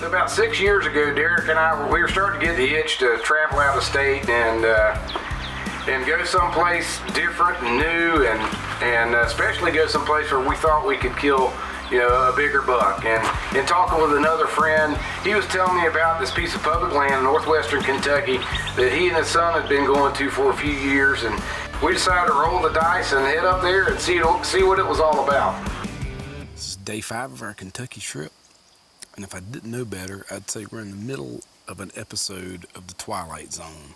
About 6 years ago, Derek and I, we were starting to get the itch to travel out of state and go someplace different and new, and especially go someplace where we thought we could kill, a bigger buck. And in talking with another friend, he was telling me about this piece of public land in northwestern Kentucky that he and his son had been going to for a few years, and we decided to roll the dice and head up there and see what it was all about. This is day 5 of our Kentucky trip, and if I didn't know better, I'd say we're in the middle of an episode of The Twilight Zone.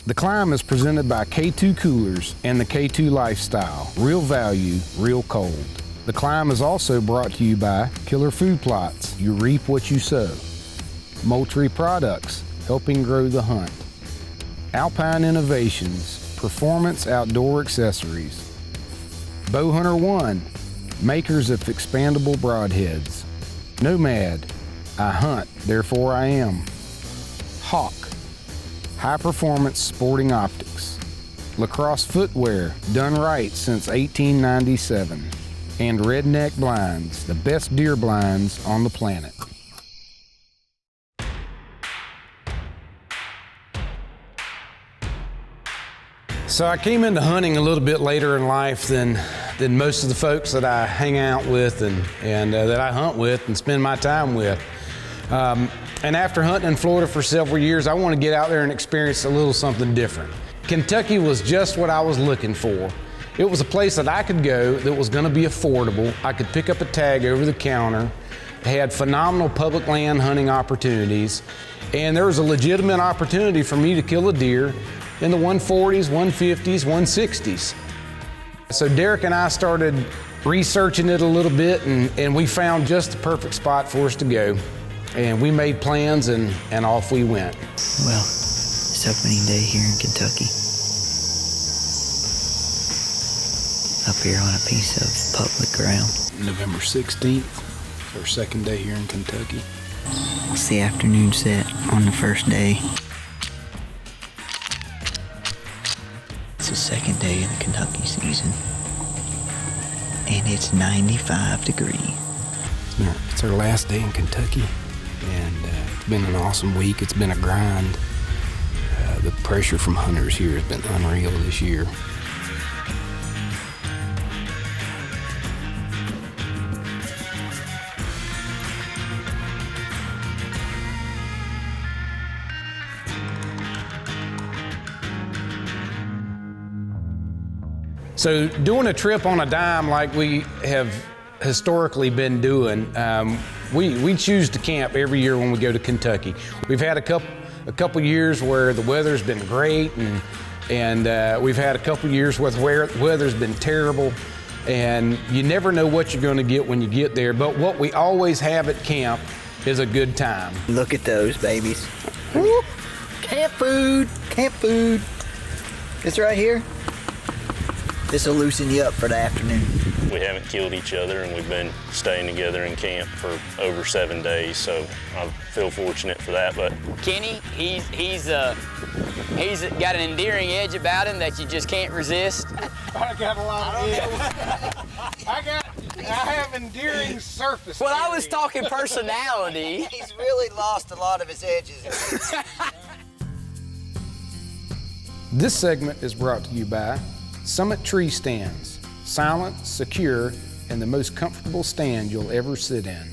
The climb is presented by K2 Coolers and the K2 Lifestyle. Real value, real cold. The climb is also brought to you by Killer Food Plots. You reap what you sow. Moultrie Products, helping grow the hunt. Alpine Innovations, performance outdoor accessories. Bowhunter One, makers of expandable broadheads. Nomad, I hunt, therefore I am. Hawk, high-performance sporting optics. Lacrosse footwear, done right since 1897. And Redneck Blinds, the best deer blinds on the planet. So I came into hunting a little bit later in life than most of the folks that I hang out with and that I hunt with and spend my time with. And after hunting in Florida for several years, I want to get out there and experience a little something different. Kentucky was just what I was looking for. It was a place that I could go that was going to be affordable. I could pick up a tag over the counter, had phenomenal public land hunting opportunities, and there was a legitimate opportunity for me to kill a deer in the 140s, 150s, 160s. So Derek and I started researching it a little bit, and we found just the perfect spot for us to go. And we made plans, and off we went. Well, it's opening day here in Kentucky. Up here on a piece of public ground. November 16th, our second day here in Kentucky. It's the afternoon set on the first day. It's the second day of the Kentucky season. And it's 95 degrees. It's our last day in Kentucky. And it's been an awesome week. It's been a grind. The pressure from hunters here has been unreal this year. So doing a trip on a dime like we have historically been doing, we choose to camp every year when we go to Kentucky. We've had a couple years where the weather's been great, and we've had a couple years where weather's been terrible, and you never know what you're going to get when you get there. But what we always have at camp is a good time. Look at those babies. Woo. Camp food, camp food. It's right here. This will loosen you up for the afternoon. We haven't killed each other, and we've been staying together in camp for over 7 days, so I feel fortunate for that. But Kenny, he's got an endearing edge about him that you just can't resist. I got a lot of edge. I have endearing surface. Well, I was talking personality. He's really lost a lot of his edges. This segment is brought to you by Summit Tree Stands. Silent, secure, and the most comfortable stand you'll ever sit in.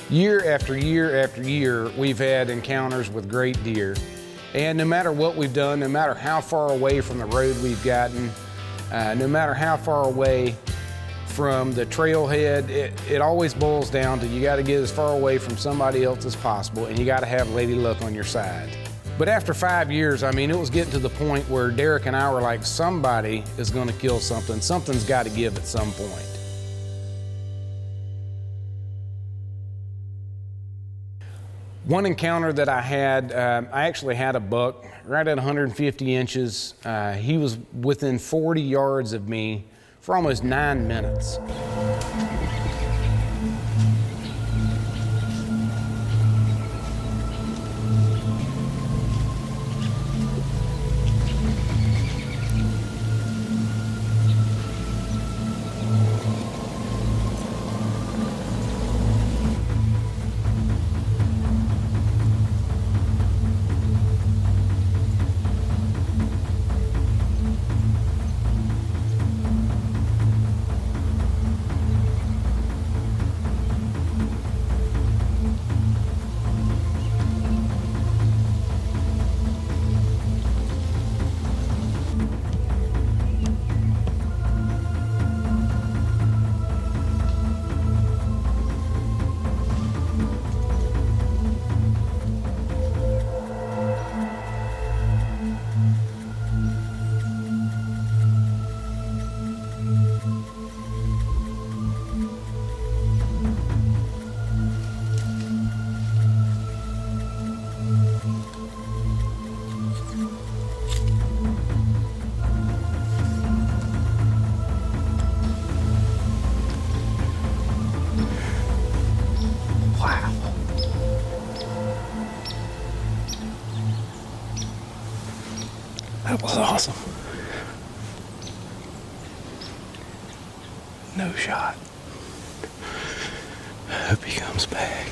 Year after year after year, we've had encounters with great deer. And no matter what we've done, no matter how far away from the road we've gotten, no matter how far away from the trailhead, it always boils down to you got to get as far away from somebody else as possible, and you got to have Lady Luck on your side. But after 5 years, I mean, it was getting to the point where Derek and I were like, somebody is going to kill something. Something's got to give at some point. One encounter that I had, I actually had a buck right at 150 inches. He was within 40 yards of me for almost 9 minutes. That was awesome. No shot. Hope he comes back.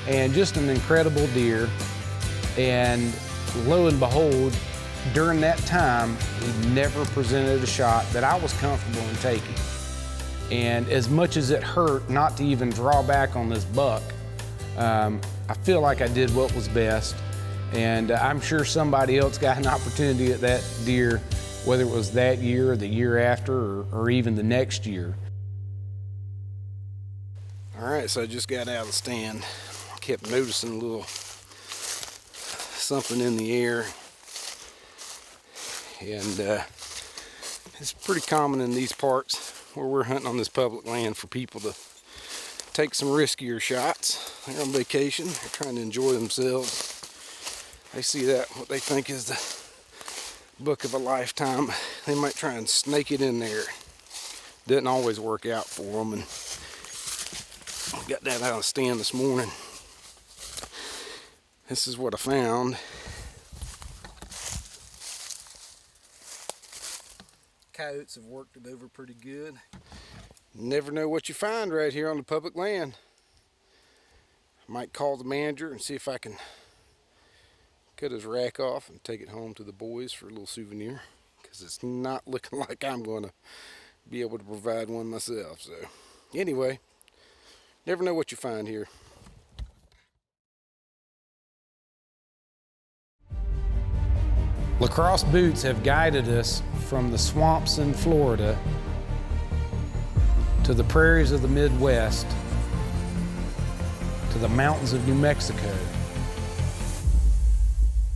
And just an incredible deer. And lo and behold, during that time, he never presented a shot that I was comfortable in taking. And as much as it hurt not to even draw back on this buck, I feel like I did what was best. And I'm sure somebody else got an opportunity at that deer, whether it was that year or the year after or even the next year. All right, so I just got out of the stand. I kept noticing a little something in the air. And it's pretty common in these parts where we're hunting on this public land for people to take some riskier shots. They're on vacation, they're trying to enjoy themselves. They see that, what they think is the buck of a lifetime. They might try and snake it in there. Doesn't always work out for them. And I got that out of the stand this morning. This is what I found. Coyotes have worked it over pretty good. Never know what you find right here on the public land. I might call the manager and see if I can cut his rack off and take it home to the boys for a little souvenir, because it's not looking like I'm going to be able to provide one myself. So anyway, never know what you find here. Lacrosse boots have guided us from the swamps in Florida to the prairies of the Midwest to the mountains of New Mexico.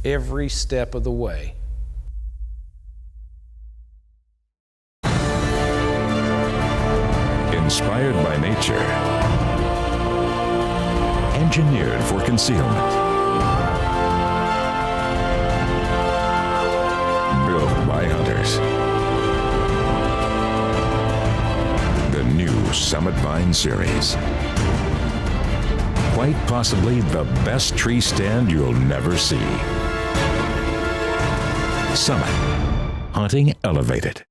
Every step of the way. Inspired by nature. Engineered for concealment. Built by hunters. The new Summit Vine series. Quite possibly the best tree stand you'll never see. Summit. Hunting elevated.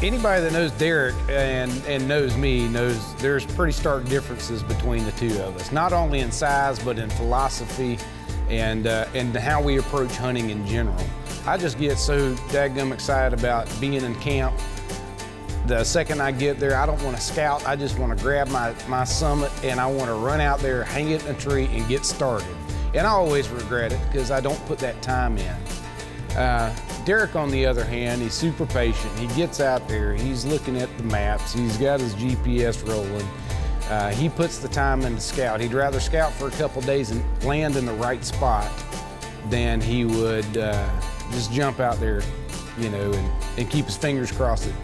Anybody that knows Derek and knows me knows there's pretty stark differences between the two of us, not only in size, but in philosophy and how we approach hunting in general. I just get so dadgum excited about being in camp. The second I get there, I don't want to scout. I just want to grab my summit and I want to run out there, hang it in a tree, and get started. And I always regret it because I don't put that time in. Derek, on the other hand, he's super patient. He gets out there, he's looking at the maps, he's got his GPS rolling. He puts the time in to scout. He'd rather scout for a couple days and land in the right spot than he would just jump out there, you know, and keep his fingers crossed that,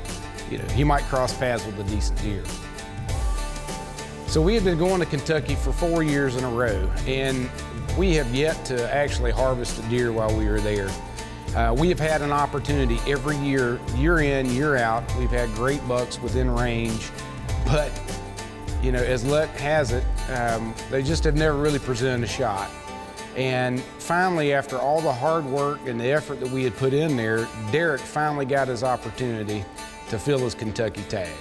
you know, he might cross paths with a decent deer. So we had been going to Kentucky for 4 years in a row, and we have yet to actually harvest a deer while we were there. We have had an opportunity every year, year in, year out. We've had great bucks within range, but you know, as luck has it, they just have never really presented a shot. And finally, after all the hard work and the effort that we had put in there, Derek finally got his opportunity to fill his Kentucky tag.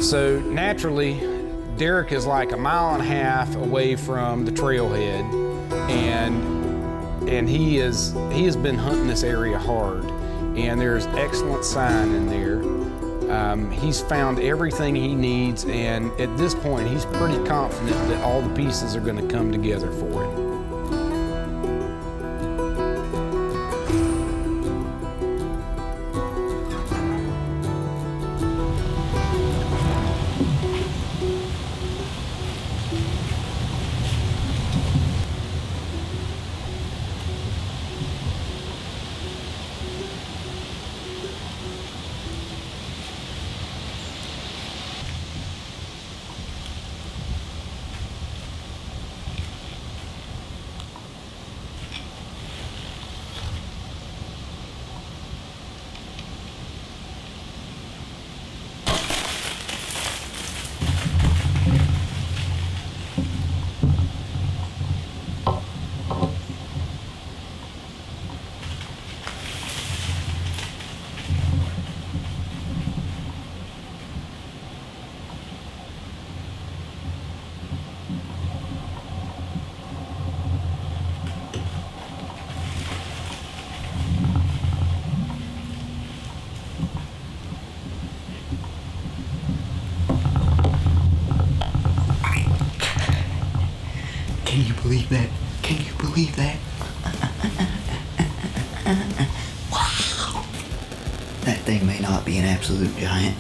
So naturally, Derek is like a mile and a half away from the trailhead, and he has been hunting this area hard, and there's excellent sign in there. He's found everything he needs, and at this point, he's pretty confident that all the pieces are going to come together for him. Can you believe that? Can you believe that? Wow. That thing may not be an absolute giant.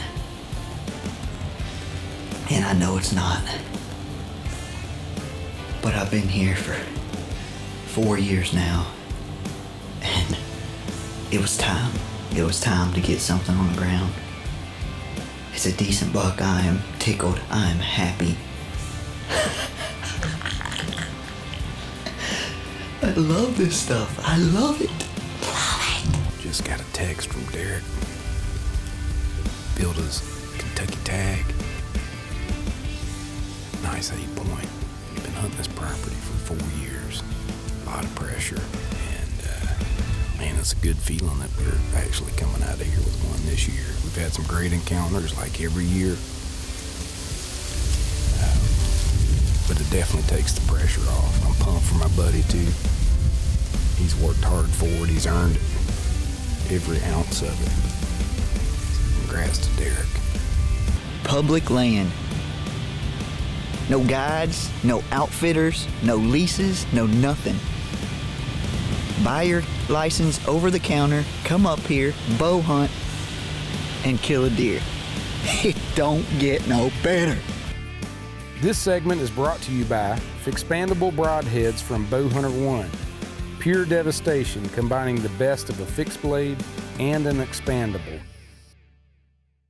And I know it's not. But I've been here for 4 years now. And it was time. It was time to get something on the ground. It's a decent buck. I am tickled. I am happy. I love this stuff. I love it. Love it. Just got a text from Derek. Built his Kentucky tag. Nice 8 point. We've been hunting this property for 4 years. A lot of pressure. And man, it's a good feeling that we're actually coming out of here with one this year. We've had some great encounters like every year. But it definitely takes the pressure off. I'm pumped for my buddy too. He's worked hard for it. He's earned it. Every ounce of it. Congrats to Derek. Public land. No guides, no outfitters, no leases, no nothing. Buy your license over the counter, come up here, bow hunt, and kill a deer. It don't get no better. This segment is brought to you by Expandable Broadheads from Bowhunter One. Pure devastation, combining the best of a fixed blade and an expandable.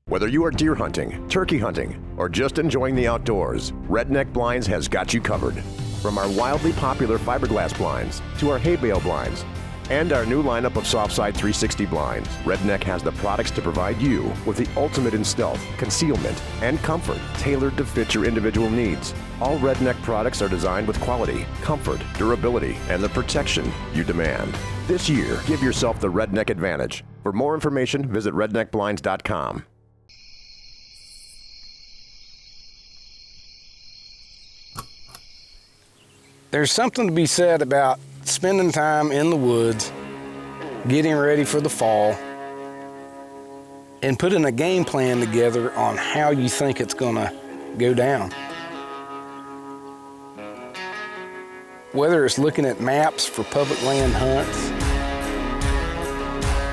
Whether you are deer hunting, turkey hunting, or just enjoying the outdoors, Redneck Blinds has got you covered. From our wildly popular fiberglass blinds to our hay bale blinds and our new lineup of soft side 360 blinds, Redneck has the products to provide you with the ultimate in stealth, concealment, and comfort tailored to fit your individual needs. All Redneck products are designed with quality, comfort, durability, and the protection you demand. This year, give yourself the Redneck advantage. For more information, visit redneckblinds.com. There's something to be said about spending time in the woods, getting ready for the fall, and putting a game plan together on how you think it's gonna go down. Whether it's looking at maps for public land hunts,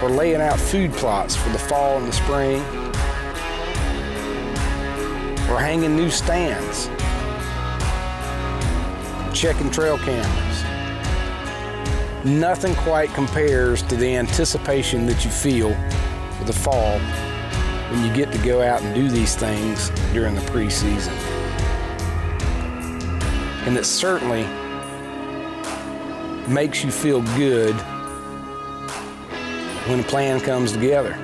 or laying out food plots for the fall and the spring, or hanging new stands, checking trail cameras. Nothing quite compares to the anticipation that you feel for the fall when you get to go out and do these things during the preseason. And it certainly makes you feel good when a plan comes together.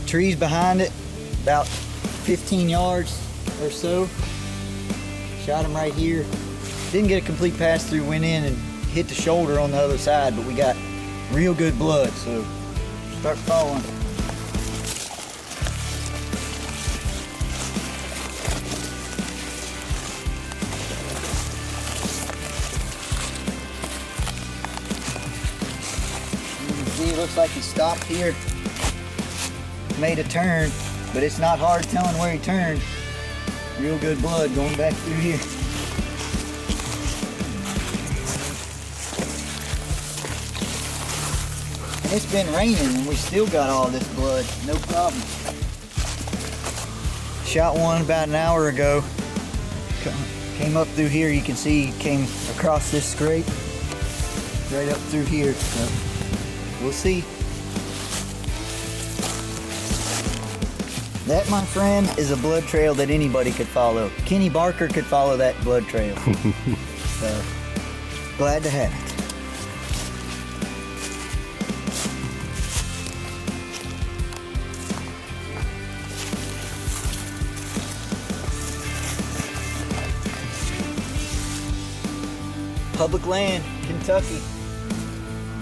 Trees behind it, about 15 yards or so. Shot him right here. Didn't get a complete pass through, went in and hit the shoulder on the other side, but we got real good blood, so start following. You can see it looks like he stopped here. Made a turn, but it's not hard telling where he turned. Real good blood going back through here. And it's been raining and we still got all this blood, no problem. Shot one about an hour ago. Came up through here, you can see he came across this scrape, right up through here, so we'll see. That, my friend, is a blood trail that anybody could follow. Kenny Barker could follow that blood trail. So, glad to have it. Public land, Kentucky.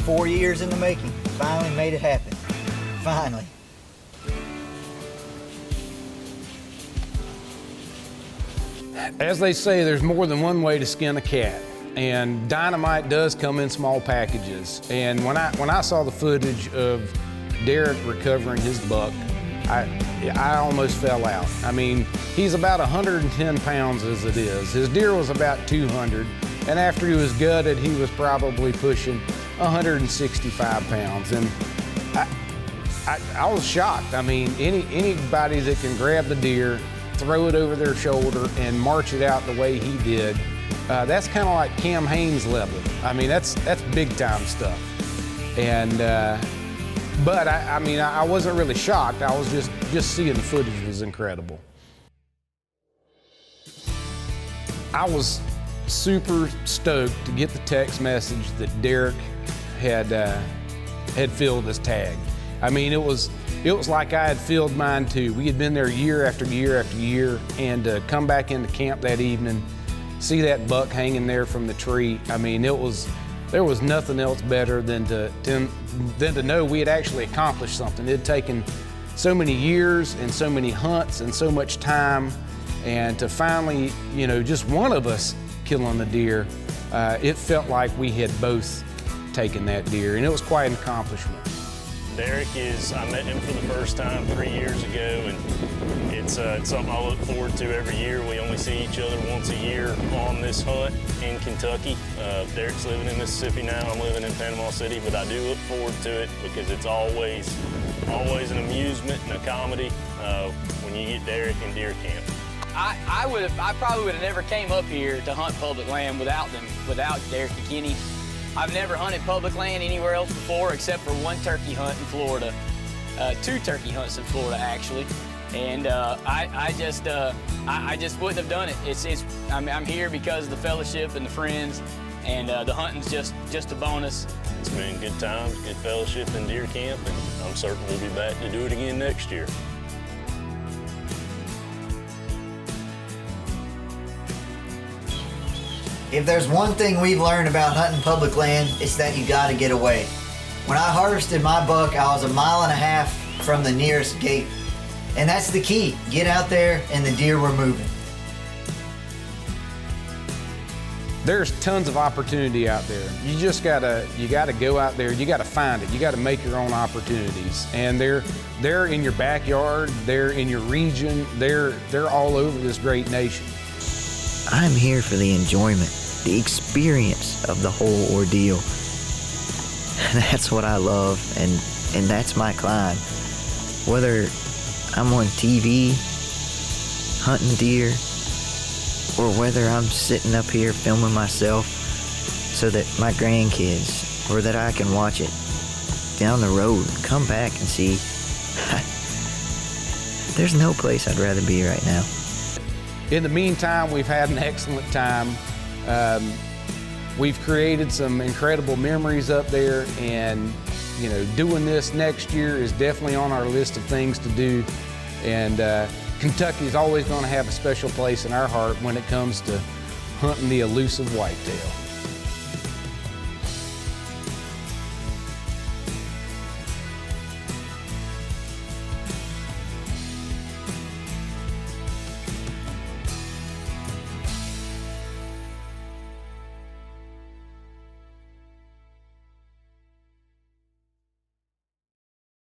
4 years in the making. Finally made it happen. Finally. As they say, there's more than one way to skin a cat, and dynamite does come in small packages. And when I saw the footage of Derek recovering his buck, I almost fell out. I mean, he's about 110 pounds as it is. His deer was about 200, and after he was gutted, he was probably pushing 165 pounds. And I was shocked. I mean, anybody that can grab the deer, throw it over their shoulder and march it out the way he did, that's kind of like Cam Haines level. I mean, that's big time stuff. And but I wasn't really shocked. I was just seeing the footage was incredible. I was super stoked to get the text message that Derek had filled his tag. I mean, it was like I had filled mine too. We had been there year after year after year, and to come back into camp that evening, see that buck hanging there from the tree. I mean, there was nothing else better than to know we had actually accomplished something. It had taken so many years and so many hunts and so much time, and to finally, you know, just one of us killing the deer, it felt like we had both taken that deer, and it was quite an accomplishment. Derek I met him for the first time 3 years ago, and it's something I look forward to every year. We only see each other once a year on this hunt in Kentucky. Derek's living in Mississippi now, I'm living in Panama City, but I do look forward to it because it's always an amusement and a comedy when you get Derek in deer camp. I probably would have never came up here to hunt public land without Derek and Kenny. I've never hunted public land anywhere else before except for one turkey hunt in Florida, 2 turkey hunts in Florida actually, and I just wouldn't have done it. I'm here because of the fellowship and the friends, and the hunting's just a bonus. It's been good times, good fellowship in deer camp, and I'm certain we'll be back to do it again next year. If there's one thing we've learned about hunting public land, it's that you gotta get away. When I harvested my buck, I was 1.5 miles from the nearest gate. And that's the key. Get out there and the deer were moving. There's tons of opportunity out there. You just gotta go out there, you gotta find it, you gotta make your own opportunities. And they're in your backyard, they're in your region, they're all over this great nation. I'm here for the enjoyment, the experience of the whole ordeal. And that's what I love, and that's my climb. Whether I'm on TV, hunting deer, or whether I'm sitting up here filming myself so that my grandkids, or that I can watch it down the road, come back and see. There's no place I'd rather be right now. In the meantime, we've had an excellent time. We've created some incredible memories up there, and you know, doing this next year is definitely on our list of things to do. And Kentucky is always going to have a special place in our heart when it comes to hunting the elusive whitetail.